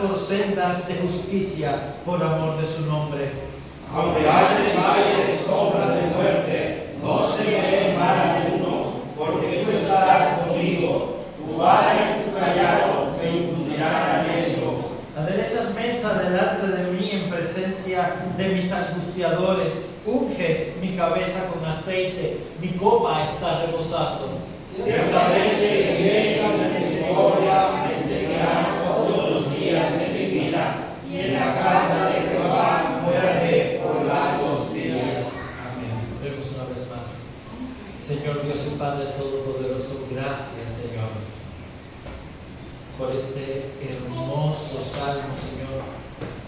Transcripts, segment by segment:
por sendas de justicia por amor de su nombre. Aunque ande en valle de sombra de muerte, no temeré mal alguno, porque tú estarás conmigo. Tu vara y tu callado me infundirán aliento. Aderezas mesa delante de mí en presencia de mis angustiadores. Unges mi cabeza con aceite, mi copa está rebosando. Ciertamente que bien la misericordia me seguirá todos los días de mi vida, y en la casa de Jehová moraré por largos días. Amén. Oremos una vez más. Señor Dios y Padre Todopoderoso, gracias, Señor, por este hermoso salmo, Señor.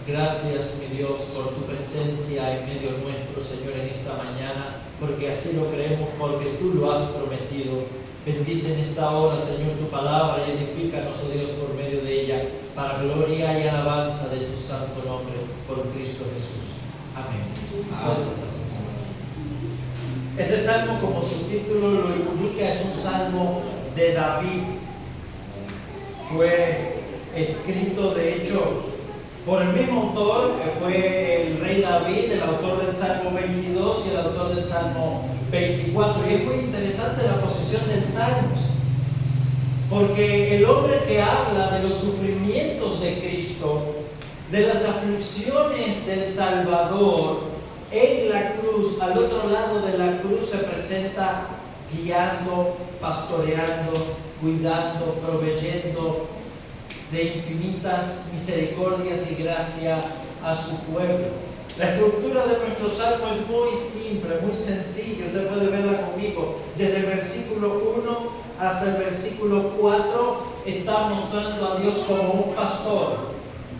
Gracias, mi Dios, por tu presencia en medio nuestro, Señor, en esta mañana, porque así lo creemos, porque tú lo has prometido. Bendice en esta hora, Señor, tu palabra y edifícanos, oh Dios, por medio de ella, para gloria y alabanza de tu santo nombre, por Cristo Jesús. Amén. Este salmo, como su título lo indica, es un salmo de David. Fue escrito, de hecho, por el mismo autor, que fue el rey David, el autor del Salmo 22 y el autor del Salmo 24. Y es muy interesante la posición del Salmo, porque el hombre que habla de los sufrimientos de Cristo, de las aflicciones del Salvador en la cruz, al otro lado de la cruz se presenta guiando, pastoreando, cuidando, proveyendo de infinitas misericordias y gracia a su pueblo. La estructura de nuestro salmo es muy simple, muy sencilla. Usted puede verla conmigo. Desde el versículo 1 hasta el versículo 4 está mostrando a Dios como un pastor,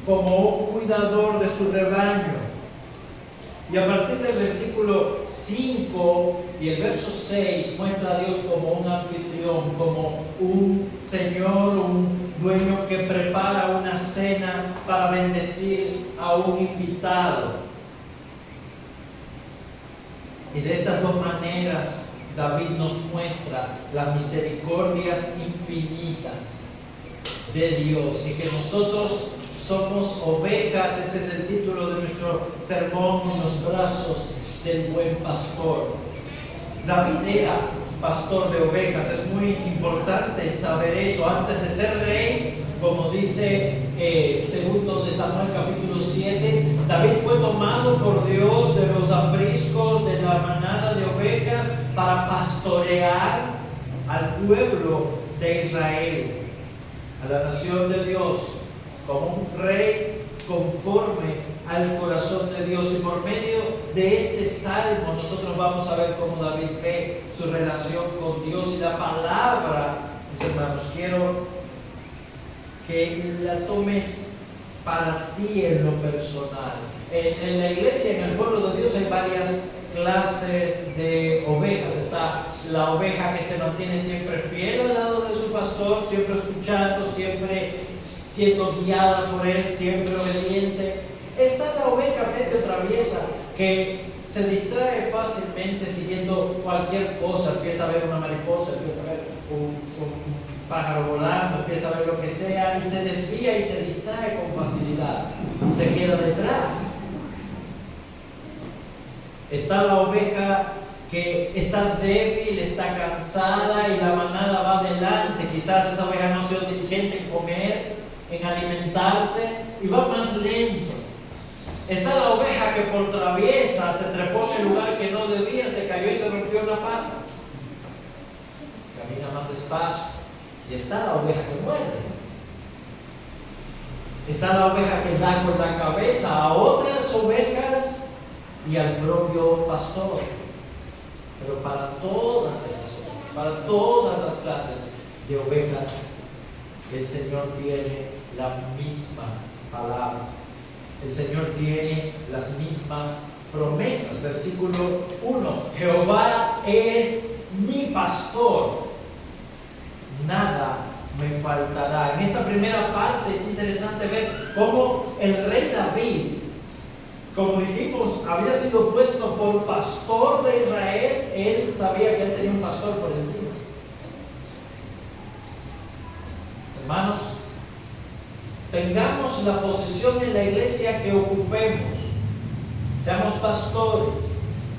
como un cuidador de su rebaño. Y a partir del versículo 5 y el verso 6 muestra a Dios como un anfitrión, como un Señor, un dueño que prepara una cena para bendecir a un invitado. Y de estas dos maneras David nos muestra las misericordias infinitas de Dios y que nosotros somos ovejas. Ese es el título de nuestro sermón, en los brazos del buen pastor. David era pastor de ovejas. Es muy importante saber eso. Antes de ser rey, como dice segundo de Samuel capítulo 7, David fue tomado por Dios de los apriscos de la manada de ovejas para pastorear al pueblo de Israel, a la nación de Dios, como un rey conforme al corazón de Dios. Y por medio de este salmo nosotros vamos a ver cómo David ve su relación con Dios. Y la palabra, mis hermanos, quiero que la tomes para ti en lo personal. En la iglesia, en el pueblo de Dios, hay varias clases de ovejas. Está la oveja que se mantiene siempre fiel al lado de su pastor, siempre escuchando, siempre siendo guiada por él, siempre obediente. Está la oveja medio traviesa que se distrae fácilmente siguiendo cualquier cosa. Empieza a ver una mariposa, empieza a ver un pájaro volando, empieza a ver lo que sea y se desvía y se distrae con facilidad y se queda detrás. Está la oveja que está débil, está cansada y la manada va adelante. Quizás esa oveja no sea diligente en comer, en alimentarse y va más lento. Está la oveja que por traviesa se trepó en el lugar que no debía, se cayó y se rompió una pata. Camina más despacio. Y está la oveja que muerde. Está la oveja que da con la cabeza a otras ovejas y al propio pastor. Pero para todas esas ovejas, para todas las clases de ovejas, el Señor tiene la misma palabra. El Señor tiene las mismas promesas. Versículo 1. Jehová es mi pastor, nada me faltará. En esta primera parte es interesante ver cómo el rey David, como dijimos, había sido puesto por pastor de Israel. Él sabía que él tenía un pastor por encima. Hermanos, tengamos la posición en la iglesia que ocupemos, seamos pastores,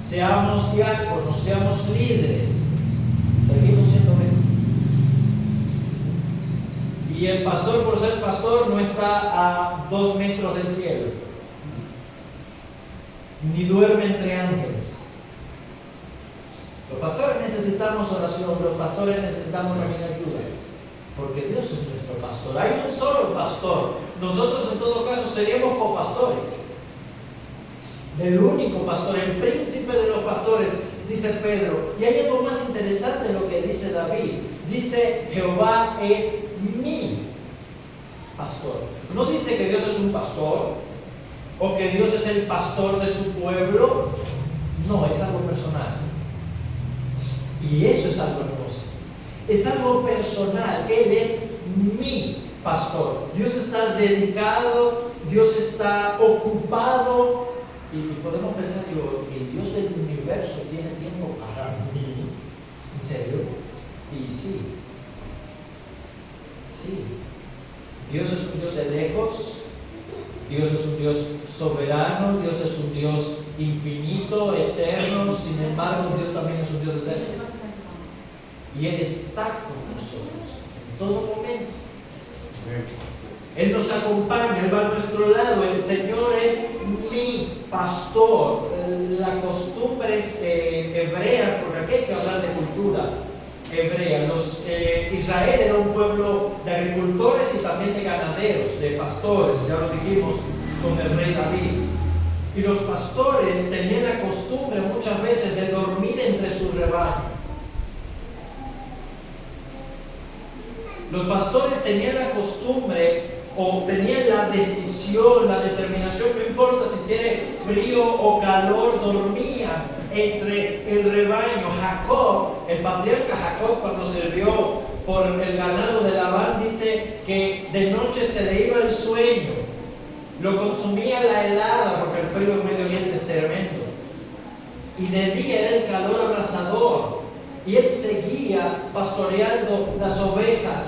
seamos diáconos, seamos líderes, seguimos siendo ovejas. Y el pastor, por ser pastor, no está a 2 metros del cielo, ni duerme entre ángeles. Los pastores necesitamos oración, los pastores necesitamos también ayuda, porque Dios es nuestro pastor. Hay un solo pastor. Nosotros en todo caso seríamos copastores del único pastor, el príncipe de los pastores, dice Pedro. Y hay algo más interesante en lo que dice David. Dice: Jehová es mi pastor. No dice que Dios es un pastor o que Dios es el pastor de su pueblo. No, es algo personal. Y eso es algo hermoso. Es algo personal. Él es mi pastor. Dios está dedicado, Dios está ocupado. Y podemos pensar que el Dios del universo tiene tiempo para mí. ¿En serio? Y sí. Sí. Dios es un Dios de lejos. Dios es un Dios soberano. Dios es un Dios infinito, eterno. Sin embargo, Dios también es un Dios de cerca. Y Él está con nosotros en todo momento. Él nos acompaña, Él va a nuestro lado. El Señor es mi pastor. La costumbre es hebrea, porque aquí hay que hablar de cultura hebrea. Israel era un pueblo de agricultores y también de ganaderos, de pastores, ya lo dijimos con el rey David. Y los pastores tenían la costumbre muchas veces de dormir entre sus rebaños. Los pastores tenían la costumbre o tenían la decisión, la determinación, no importa si hiciera frío o calor, dormían entre el rebaño. Jacob, el patriarca Jacob, cuando sirvió por el ganado de Labán, dice que de noche se le iba el sueño, lo consumía la helada, porque el frío en Medio Oriente es tremendo, y de día era el calor abrasador, y él seguía pastoreando las ovejas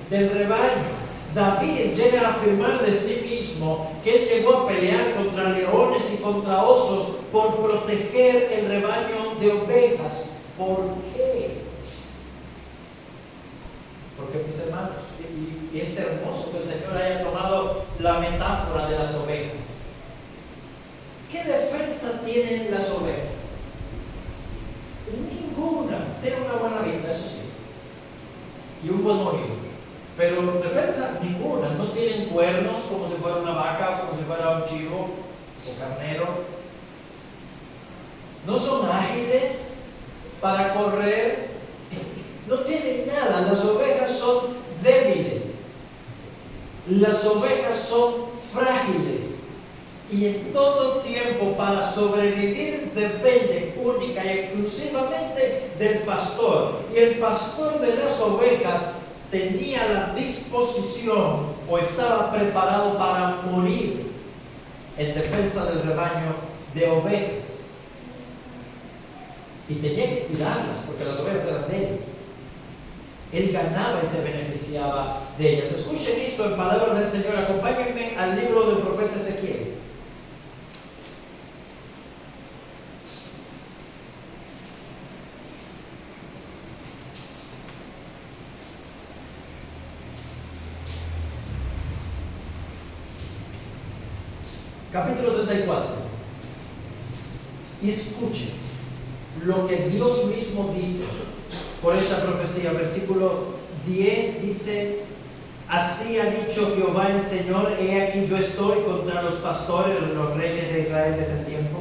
del rebaño. David llega a afirmar de sí mismo que él llegó a pelear contra leones y contra osos por proteger el rebaño de ovejas. ¿Por qué? Porque, mis hermanos, y es hermoso que el Señor haya tomado la metáfora de las ovejas. ¿Qué defensa tienen las ovejas? Ninguna. Tienen una buena vista, eso sí, y un buen oído. Pero defensa ninguna. No tienen cuernos como si fuera una vaca, como si fuera un chivo o carnero. No son ágiles para correr. No tienen nada. Las ovejas son débiles. Las ovejas son frágiles. Y en todo tiempo, para sobrevivir, dependen única y exclusivamente del pastor. Y el pastor de las ovejas tenía la disposición o estaba preparado para morir en defensa del rebaño de ovejas. Y tenía que cuidarlas porque las ovejas eran de él. Él ganaba y se beneficiaba de ellas. Escuchen esto en palabras del Señor. Acompáñenme al libro del profeta Ezequiel. Capítulo 34. Y escuchen lo que Dios mismo dice por esta profecía. Versículo 10 dice: así ha dicho Jehová el Señor, he aquí yo estoy contra los pastores, los reyes de Israel de ese tiempo,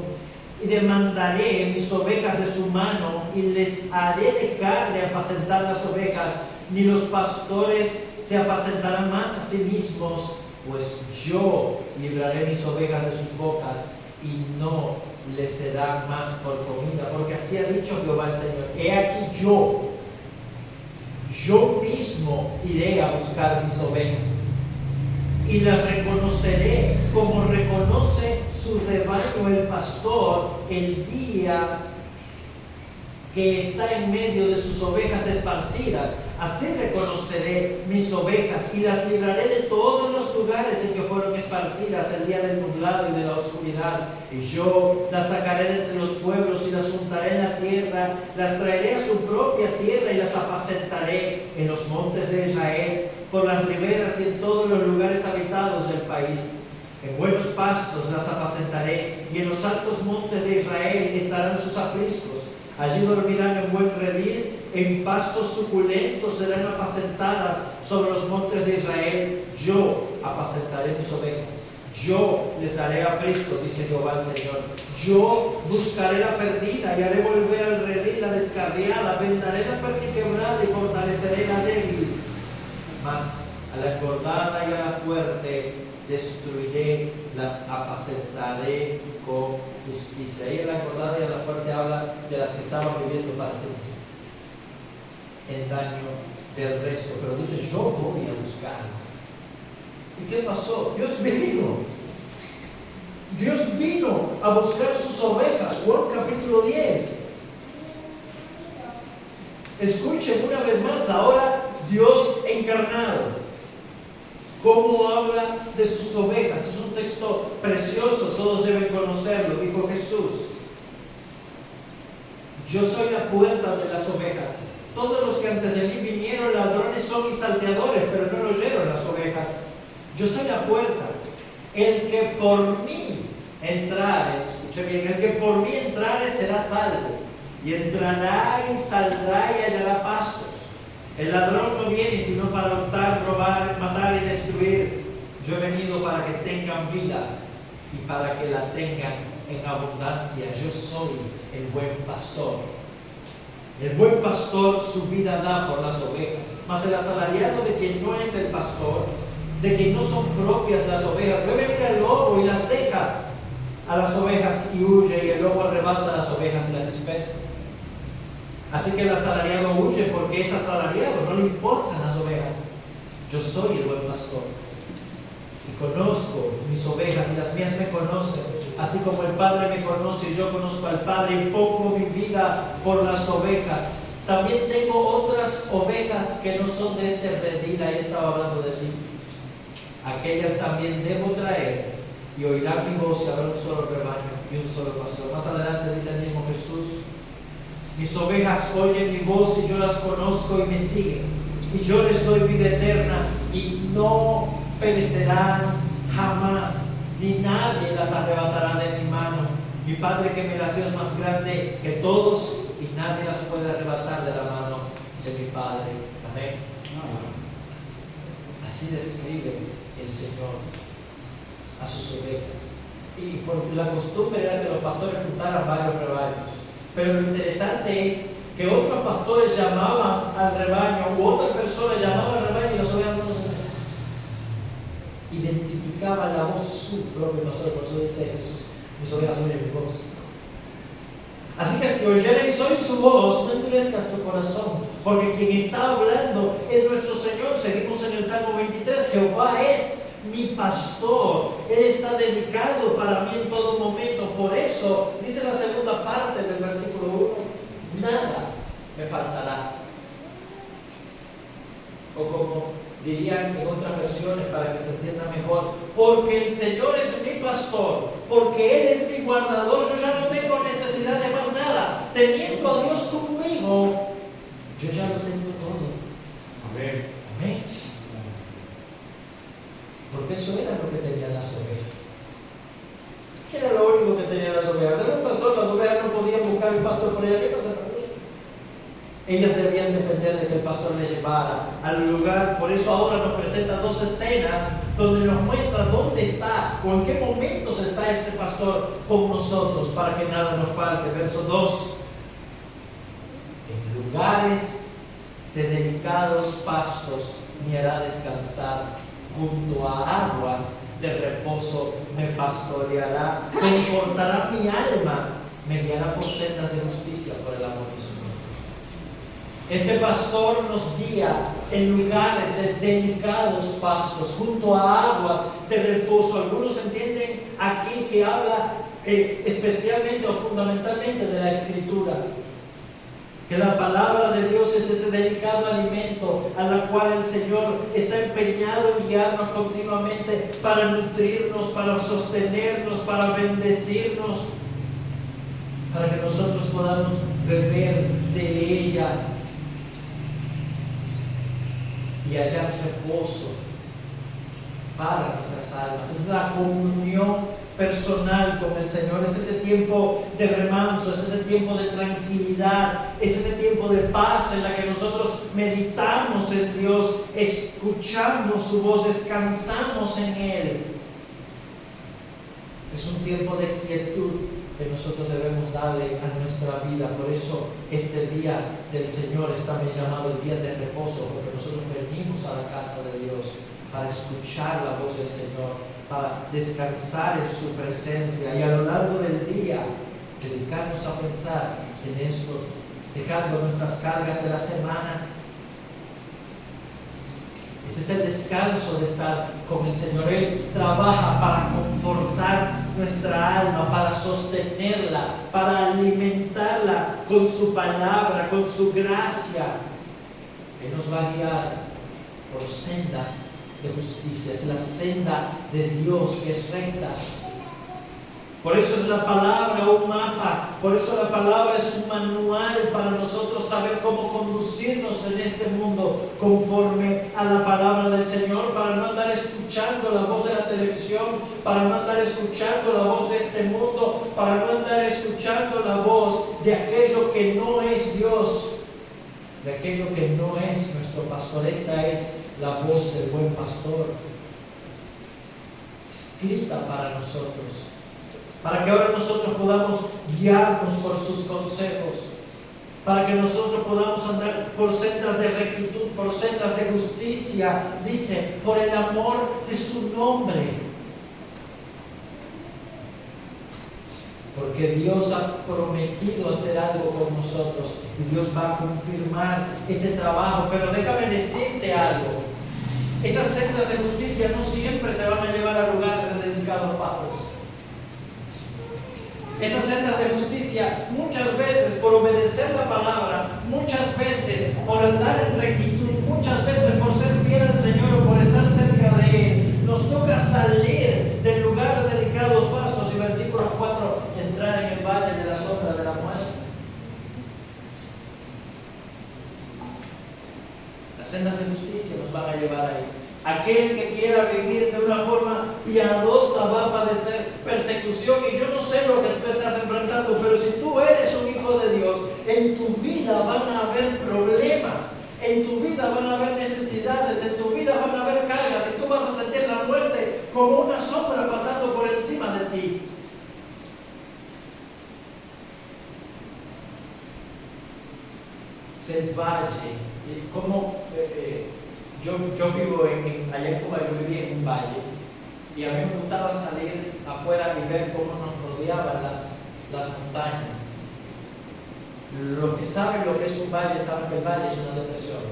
y demandaré mis ovejas de su mano, y les haré dejar de apacentar las ovejas, ni los pastores se apacentarán más a sí mismos, pues yo libraré mis ovejas de sus bocas y no les será más por comida, porque así ha dicho Jehová el Señor, he aquí yo mismo iré a buscar mis ovejas y las reconoceré como reconoce su rebaño el pastor el día que está en medio de sus ovejas esparcidas. Así reconoceré mis ovejas y las libraré de todos los lugares en que fueron esparcidas el día del nublado y de la oscuridad. Y yo las sacaré de entre los pueblos y las juntaré en la tierra, las traeré a su propia tierra y las apacentaré en los montes de Israel, por las riberas y en todos los lugares habitados del país. En buenos pastos las apacentaré, y en los altos montes de Israel estarán sus apriscos. Allí dormirán en buen redil, en pastos suculentos serán apacentadas sobre los montes de Israel. Yo apacentaré mis ovejas, yo les daré aprisco, dice Jehová el Señor. Yo buscaré la perdida y haré volver al redil la descarriada, vendaré la perniquebrada y fortaleceré la débil. Mas a la engordada y a la fuerte destruiré, las apacentaré con justicia. Ahí la engordada y a la fuerte habla de las que estaban viviendo para siempre en daño del resto, pero dice: yo voy a buscarlas. ¿Y qué pasó? Dios vino a buscar sus ovejas. Juan capítulo 10. Escuchen una vez más ahora Dios encarnado, cómo habla de sus ovejas. Es un texto precioso, todos deben conocerlo. Dijo Jesús: yo soy la puerta de las ovejas. Todos los que antes de mí vinieron ladrones son y salteadores, pero no oyeron las ovejas. Yo soy la puerta. El que por mí entrare, escuche bien, el que por mí entrare será salvo, y entrará y saldrá y hallará pastos. El ladrón no viene sino para hurtar, robar, matar y destruir. Yo he venido para que tengan vida y para que la tengan en abundancia. Yo soy el buen pastor. El buen pastor su vida da por las ovejas. Mas el asalariado de quien no es el pastor, de quien no son propias las ovejas, ve venir al lobo y las deja a las ovejas y huye, y el lobo arrebata a las ovejas y las dispersa. Así que el asalariado huye porque es asalariado, no le importan las ovejas. Yo soy el buen pastor y conozco mis ovejas y las mías me conocen, así como el Padre me conoce y yo conozco al Padre y pongo mi vida por las ovejas. También tengo otras ovejas que no son de este redil. Ahí estaba hablando de ti. Aquellas también debo traer, y oirán mi voz, y habrá un solo rebaño y un solo pastor. Más adelante dice el mismo Jesús: mis ovejas oyen mi voz y yo las conozco y me siguen, y yo les doy vida eterna y no perecerán jamás, ni nadie las arrebatará de mi mano. Mi Padre que me las dio es más grande que todos, y nadie las puede arrebatar de la mano de mi Padre. Amén. Así describe el Señor a sus ovejas. Y por la costumbre era que los pastores juntaran varios rebaños. Pero lo interesante es que otros pastores llamaban al rebaño, u otra persona llamaba al rebaño, y las ovejas no se identificaba la voz su propio pastor. Por eso dice Jesús: mis ovejas oyen mi voz. Así que si oyereis hoy su voz, no endurezcas tu corazón, porque quien está hablando es nuestro Señor. Seguimos en el Salmo 23: Jehová es mi pastor, Él está dedicado para mí en todo momento. Por eso dice la segunda parte del versículo 1: nada me faltará. O como dirían en otras versiones para que se entienda mejor: porque el Señor es mi pastor, porque Él es mi guardador, yo ya no tengo necesidad de más nada. Teniendo a Dios conmigo, yo ya lo tengo todo. Amén. Amén. Porque eso era lo que tenían las ovejas. ¿Qué era lo único que tenían las ovejas? Era un pastor. Las ovejas no podían buscar el pastor por ella. ¿Qué pasa con ella? Ellas debían depender de que el pastor les llevara al lugar. Por eso ahora nos presenta dos escenas donde nos muestra dónde está o en qué momentos está este pastor con nosotros, para que nada nos falte. Verso 2: en lugares de delicados pastos me hará descansar, junto a aguas de reposo me pastoreará, confortará mi alma, me guiará por sendas de justicia por el amor de su nombre. Este pastor nos guía en lugares de delicados pastos, junto a aguas de reposo. Algunos entienden aquí que habla especialmente o fundamentalmente de la Escritura. Que la palabra de Dios es ese delicado alimento a la cual el Señor está empeñado en guiarnos continuamente para nutrirnos, para sostenernos, para bendecirnos, para que nosotros podamos beber de ella y hallar reposo para nuestras almas. Es la comunión personal con el Señor, es ese tiempo de remanso, es ese tiempo de tranquilidad, es ese tiempo de paz en la que nosotros meditamos en Dios, escuchamos su voz, descansamos en Él. Es un tiempo de quietud que nosotros debemos darle a nuestra vida. Por eso este día del Señor está bien llamado el día de reposo, porque nosotros venimos a la casa de Dios para escuchar la voz del Señor, para descansar en su presencia y a lo largo del día dedicarnos a pensar en esto, dejando nuestras cargas de la semana. Ese es el descanso de estar con el Señor. Él trabaja para confortar nuestra alma, para sostenerla, para alimentarla con su palabra, con su gracia. Él nos va a guiar por sendas de justicia, es la senda de Dios que es recta. Por eso es la palabra un mapa, por eso la palabra es un manual para nosotros saber cómo conducirnos en este mundo conforme a la palabra del Señor, para no andar escuchando la voz de la televisión, para no andar escuchando la voz de este mundo, para no andar escuchando la voz de aquello que no es Dios, de aquello que no es nuestro pastor. Esta es la voz del buen pastor, escrita para nosotros, para que ahora nosotros podamos guiarnos por sus consejos, para que nosotros podamos andar por sendas de rectitud, por sendas de justicia, dice, por el amor de su nombre. Porque Dios ha prometido hacer algo con nosotros y Dios va a confirmar ese trabajo. Pero déjame decirte algo: esas sendas de justicia no siempre te van a llevar a lugares de dedicados pagos. Esas sendas de justicia, muchas veces por obedecer la palabra, muchas veces por andar en rectitud, muchas veces por ser fiel al Señor o por estar cerca de Él, nos toca salir del lugar de dedicados pastos. Y versículo 4, entrar en el valle de la sombra de la muerte. Las sendas de justicia nos van a llevar ahí. Aquel que quiera vivir de una forma piadosa va a padecer persecución, y yo no sé lo que tú estás enfrentando, pero si tú eres un hijo de Dios, en tu vida van a haber problemas, en tu vida van a haber necesidades, en tu vida van a haber cargas, y tú vas a sentir la muerte como una sombra pasando por encima de ti. Es el valle, como yo vivo allá en Cuba, yo vivía en un valle, y a mí me gustaba salir afuera y ver cómo nos rodeaban las montañas. Los que saben lo que es un valle saben que el valle es una depresión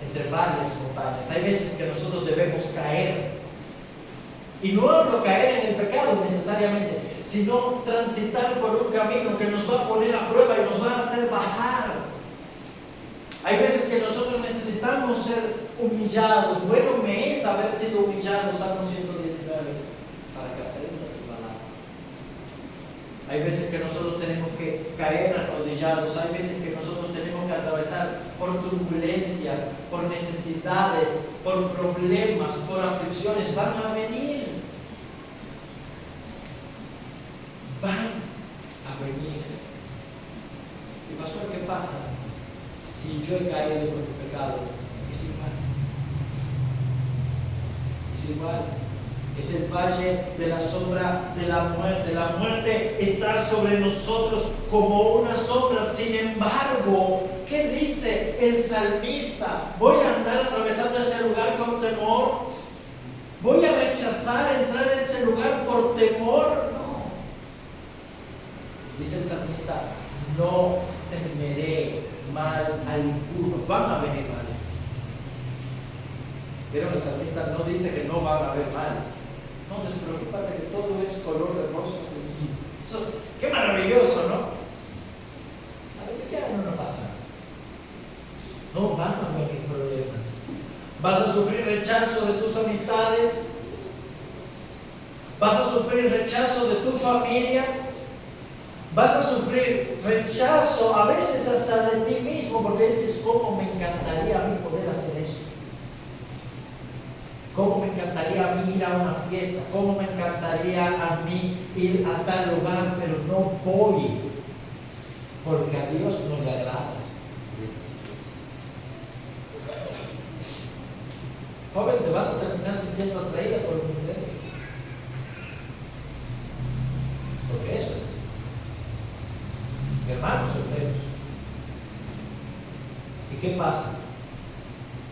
entre valles y montañas. Hay veces que nosotros debemos caer, y no hablo caer en el pecado necesariamente, sino transitar por un camino que nos va a poner a prueba y nos va a hacer bajar. Hay veces que nosotros necesitamos ser humillados. Bueno me es haber sido humillado, Salmo 119, para que aprenda tu palabra. Hay veces que nosotros tenemos que caer arrodillados. Hay veces que nosotros tenemos que atravesar por turbulencias, por necesidades, por problemas, por aflicciones. Van a venir. Van a venir. ¿Y pastor, qué pasa? Si yo he caído por mi pecado, es igual. Es igual. Es el valle de la sombra de la muerte. La muerte está sobre nosotros como una sombra. Sin embargo, ¿qué dice el salmista? ¿Voy a andar atravesando ese lugar con temor? ¿Voy a rechazar entrar en ese lugar por temor? No. Dice el salmista, no temeré mal alguno. Van a venir males. Pero el salmista no dice que no van a haber males. No, despreocúpate que todo es color de rosas. Eso, qué maravilloso, ¿no? A ver, ¿qué no nos pasa nada? Vas a sufrir rechazo de tus amistades. Vas a sufrir rechazo de tu familia. Vas a sufrir rechazo a veces hasta de ti mismo, porque dices, ¿cómo me encantaría a mí poder hacer eso? ¿Cómo me encantaría a mí ir a una fiesta? ¿Cómo me encantaría a mí ir a tal lugar? Pero no voy, porque a Dios no le agrada. Joven, te vas a terminar sintiendo atraída por un milenio. Porque eso es así. Hermanos solteros. ¿Y qué pasa?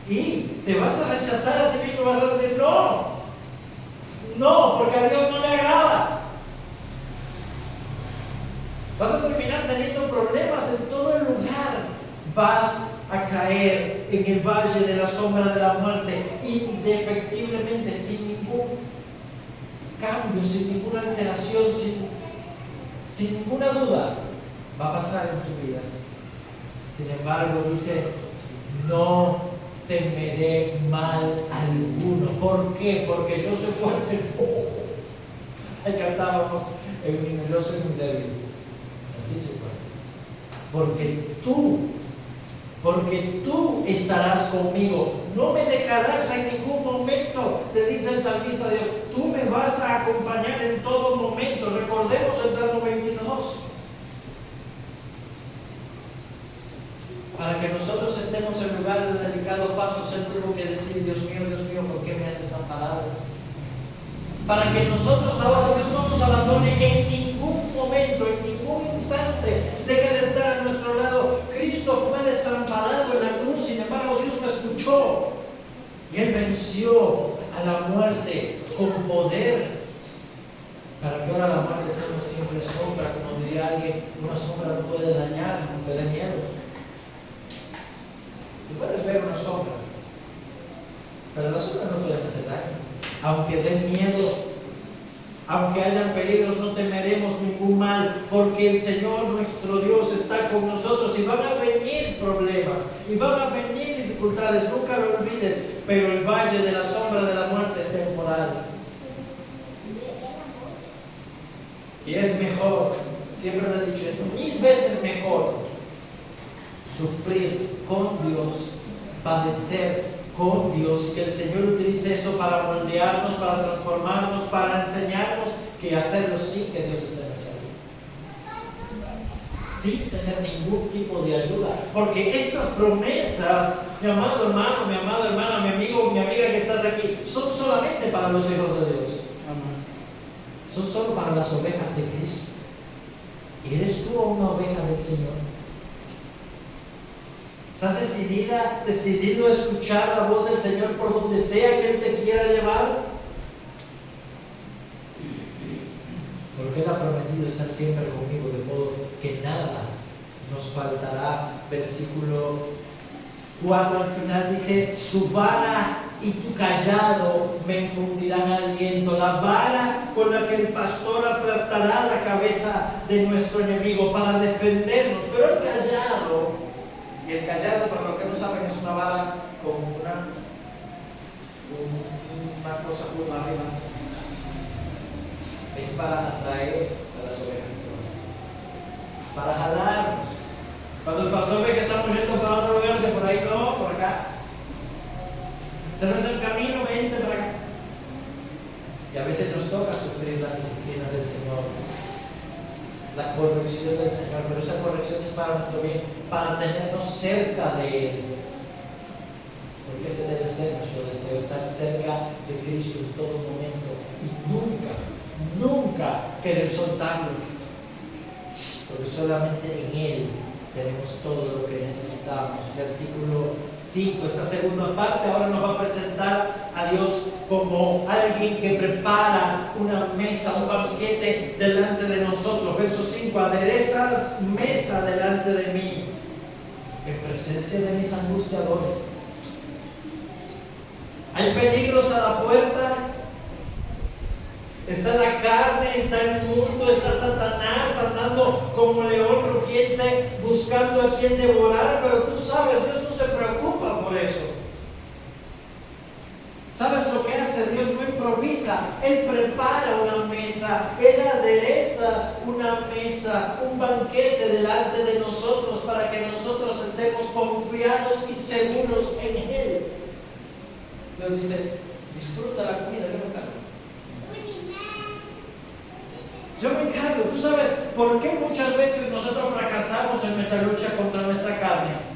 Y te vas a rechazar a ti mismo, vas a decir, no, porque a Dios no le agrada. Vas a terminar teniendo problemas en todo el lugar. Vas a caer en el valle de la sombra de la muerte, indefectiblemente, sin ningún cambio, sin ninguna alteración, sin ninguna duda. Va a pasar en tu vida. Sin embargo, dice, no temeré mal alguno. ¿Por qué? Porque yo soy fuerte. Ahí cantábamos en un himno, yo soy muy débil. Aquí soy fuerte. Porque tú estarás conmigo. No me dejarás en ningún momento, le dice el salmista a Dios. Tú me vas a acompañar en todo momento. Recordemos el Salmo 22. Para que nosotros estemos en lugar de delicados pastos, Él tuvo que decir, Dios mío, ¿por qué me has desamparado? Para que nosotros ahora, Dios no nos abandone en ningún momento, en ningún instante, deje de estar a nuestro lado. Cristo fue desamparado en la cruz, sin embargo Dios lo escuchó. Y Él venció a la muerte con poder. Para que ahora la muerte sea una simple sombra, como diría alguien, una sombra no puede dañar, aunque dé miedo. Tú puedes ver una sombra, pero las sombras no pueden hacer daño. Aunque den miedo, aunque hayan peligros, no temeremos ningún mal, porque el Señor nuestro Dios está con nosotros. Y van a venir problemas, y van a venir dificultades, nunca lo olvides, pero el valle de la sombra de la muerte es temporal. Y es mejor, siempre lo he dicho, es 1000 veces mejor sufrir con Dios, padecer con Dios, y que el Señor utilice eso para moldearnos, para transformarnos, para enseñarnos, que hacerlo sin que Dios esté en nuestra vida, sin tener ningún tipo de ayuda, porque estas promesas, mi amado hermano, mi amada hermana, mi amigo, mi amiga que estás aquí, son solamente para los hijos de Dios. Son solo para las ovejas de Cristo. ¿Eres tú una oveja del Señor? ¿Estás decidido a escuchar la voz del Señor por donde sea que Él te quiera llevar? Porque Él ha prometido estar siempre conmigo, de modo que nada nos faltará. Versículo 4 al final dice, tu vara y tu callado me infundirán aliento. La vara con la que el pastor aplastará la cabeza de nuestro enemigo para defendernos. Pero el callado, para los que no saben, es una vara con una cosa pluma arriba. Es para atraer a las ovejas, para jalarnos. Cuando el pastor ve que estamos yendo para otro lugar, dice por ahí no, por acá. Se nos el camino, vente para acá. Y a veces nos toca sufrir la disciplina del Señor, la corrección del Señor, pero esa corrección es para nuestro bien, para tenernos cerca de Él. Porque ese debe ser nuestro deseo, estar cerca de Cristo en todo momento y nunca querer soltarlo, porque solamente en Él tenemos todo lo que necesitamos. Versículo 5, esta segunda parte ahora nos va a presentar a Dios como alguien que prepara una mesa, un banquete delante de nosotros. Verso 5, aderezas mesa delante de mí en presencia de mis angustiadores. Hay peligros a la puerta. Está la carne, está el mundo, está Satanás andando como león rugiente buscando a quien devorar, pero tú sabes, Dios no se preocupa por eso. improvisa, Él prepara una mesa, Él adereza una mesa, un banquete delante de nosotros para que nosotros estemos confiados y seguros en Él. Dios dice, disfruta la comida, yo me encargo. Yo me encargo. ¿Tú sabes por qué muchas veces nosotros fracasamos en nuestra lucha contra nuestra carne?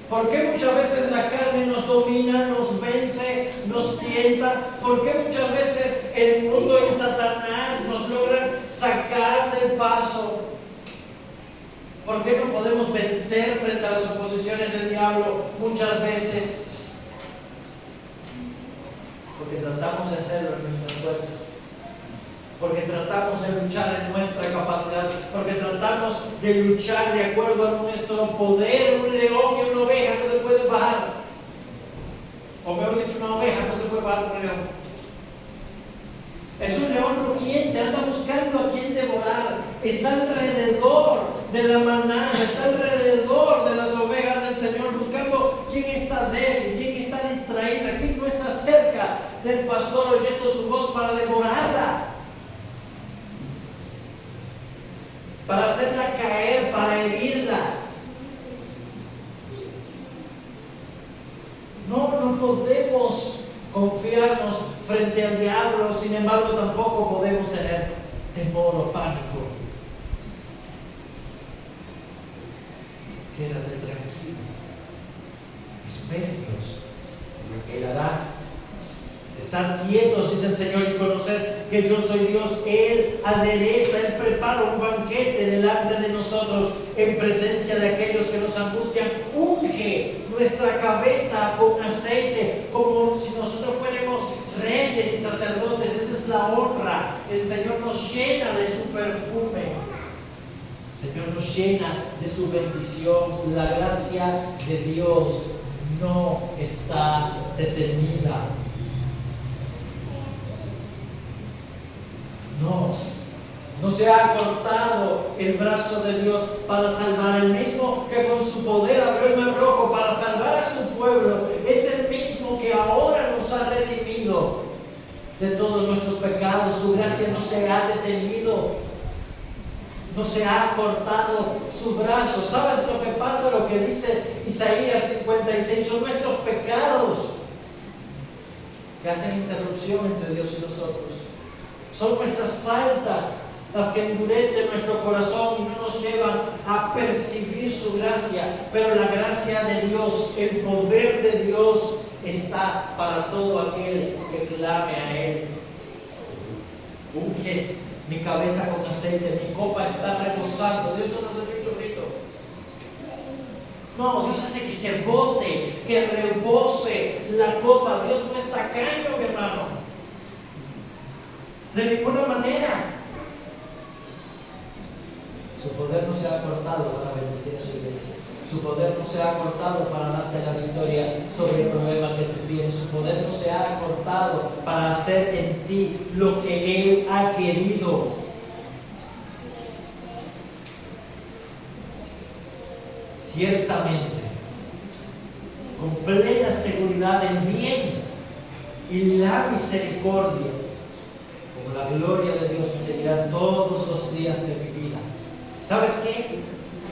¿Por qué muchas veces la carne nos domina, nos vence, nos tienta? ¿Por qué muchas veces el mundo y Satanás nos logran sacar del paso? ¿Por qué no podemos vencer frente a las oposiciones del diablo muchas veces? Porque tratamos de hacerlo en nuestras fuerzas. Porque tratamos de luchar en nuestra capacidad, porque tratamos de luchar de acuerdo a nuestro poder. Un león y una oveja no se puede bajar, o mejor dicho, una oveja no se puede bajar un león. Es un león rugiente, anda buscando a quien devorar, está alrededor de la manada, está alrededor de las ovejas del Señor, buscando quién está débil, quién está distraída, quién no está cerca del pastor oyendo su voz para devorarla, para hacerla caer, para herirla. No podemos confiarnos frente al diablo, sin embargo tampoco podemos tener temor o pánico. Quédate tranquilo, espera en Dios, Él hará. Estar quietos, dice el Señor, y conocer que yo soy Dios. Él adereza, Él prepara un banquete delante de nosotros en presencia de aquellos que nos angustian. Unge nuestra cabeza con aceite, como si nosotros fuéramos reyes y sacerdotes. Esa es la honra. El Señor nos llena de su perfume. El Señor nos llena de su bendición. La gracia de Dios no está detenida. No se ha cortado el brazo de Dios para salvar. El mismo que con su poder abrió el mar rojo para salvar a su pueblo es el mismo que ahora nos ha redimido de todos nuestros pecados. Su gracia no se ha detenido, no se ha cortado su brazo. ¿Sabes lo que pasa? Lo que dice Isaías 56, son nuestros pecados que hacen interrupción entre Dios y nosotros. Son nuestras faltas las que endurecen nuestro corazón y no nos llevan a percibir su gracia. Pero la gracia de Dios, el poder de Dios está para todo aquel que clame a Él. Unges mi cabeza con aceite, mi copa está rebosando. Dios no nos ha hecho un chorrito. No, Dios hace que se bote, que rebose la copa. Dios no es tacaño, mi hermano. De ninguna manera. Su poder no se ha cortado para bendecir a su iglesia. Su poder no se ha cortado para darte la victoria sobre el problema que tú tienes. Su poder no se ha cortado para hacer en ti lo que Él ha querido. Ciertamente, con plena seguridad, el bien y la misericordia, como la gloria de Dios, me seguirán todos los días de mi vida. ¿Sabes qué?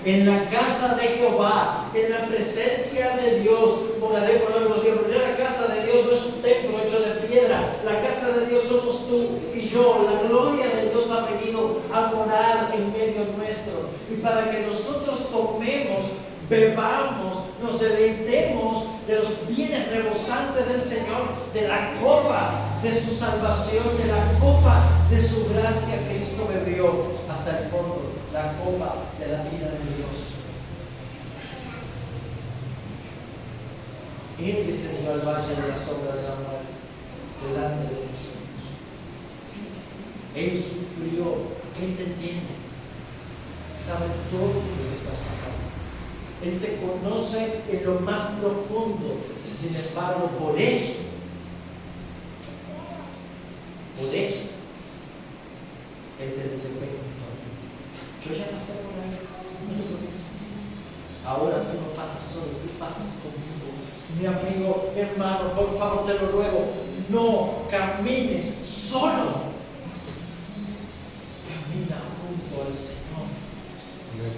En la casa de Jehová, en la presencia de Dios, moraré por largos días. Porque la casa de Dios no es un templo hecho de piedra. La casa de Dios somos tú y yo. La gloria de Dios ha venido a morar en medio nuestro. Y para que nosotros tomemos, bebamos, nos deleitemos de los bienes rebosantes del Señor, de la copa de su salvación, de la copa de su gracia que Cristo bebió hasta el fondo, la copa de la vida de Dios. Él descendió al valle de la sombra de la muerte delante de nosotros. Él sufrió, Él te entiende, sabe todo lo que estás pasando. Él te conoce en lo más profundo. Sin embargo, por eso, Él te dice: yo ya pasé por ahí, no te preocupes. Ahora tú no pasas solo, tú pasas conmigo. Mi amigo, hermano, por favor te lo ruego, no camines solo. Camina junto al Señor.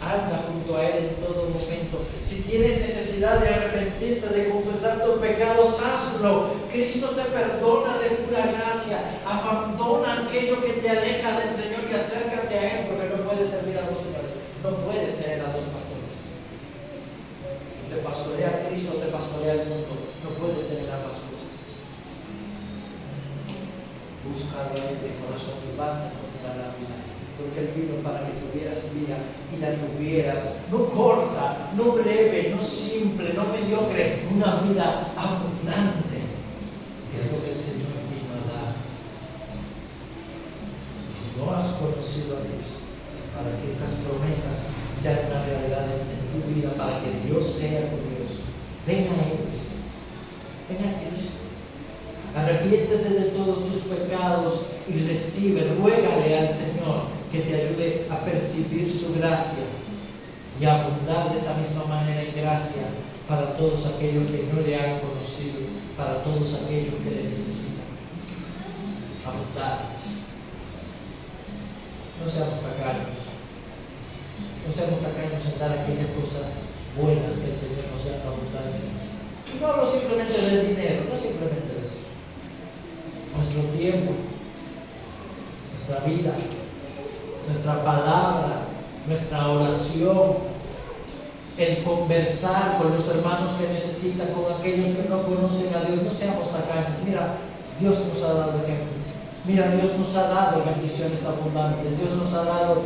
Anda junto a Él en todo momento. Si tienes necesidad de arrepentirte, de confesar tus pecados, hazlo. Cristo te perdona de pura gracia. Abandona aquello que te aleja del Señor y acércate a Él, porque no puedes servir a dos señores. No puedes tener a dos pastores. Te pastorea Cristo, te pastorea el mundo. No puedes tener ambas cosas. Búscalo a Él de corazón y vas a encontrar la vida. Porque Él vino para que tuvieras vida y la tuvieras, no corta, no breve, no simple, no mediocre, una vida abundante. Es lo que el Señor vino a dar. Si no has conocido a Dios, para que estas promesas sean una realidad en tu vida, para que Dios sea tu Dios, ven a Él, ven a Cristo. Arrepiéntete de todos tus pecados y recibe, ruégale al Señor que te ayude a percibir su gracia y a abundar de esa misma manera en gracia para todos aquellos que no le han conocido, para todos aquellos que le necesitan. Abundar. No seamos tacaños. No seamos tacaños en dar aquellas cosas buenas que el Señor nos da en abundancia. Y no hablo simplemente del dinero, no simplemente de eso. Nuestro tiempo, nuestra vida, nuestra palabra, nuestra oración, el conversar con los hermanos que necesitan, con aquellos que no conocen a Dios. No seamos tacaños. Mira, Dios nos ha dado ejemplo. Mira, Dios nos ha dado bendiciones abundantes. Dios nos ha dado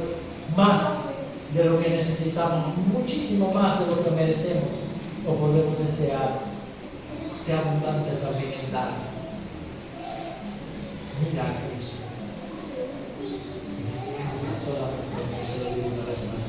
más de lo que necesitamos, muchísimo más de lo que merecemos o podemos desear. Sea abundante también en dar. Mira a Cristo. Descansa solamente en el Señor de una vez más.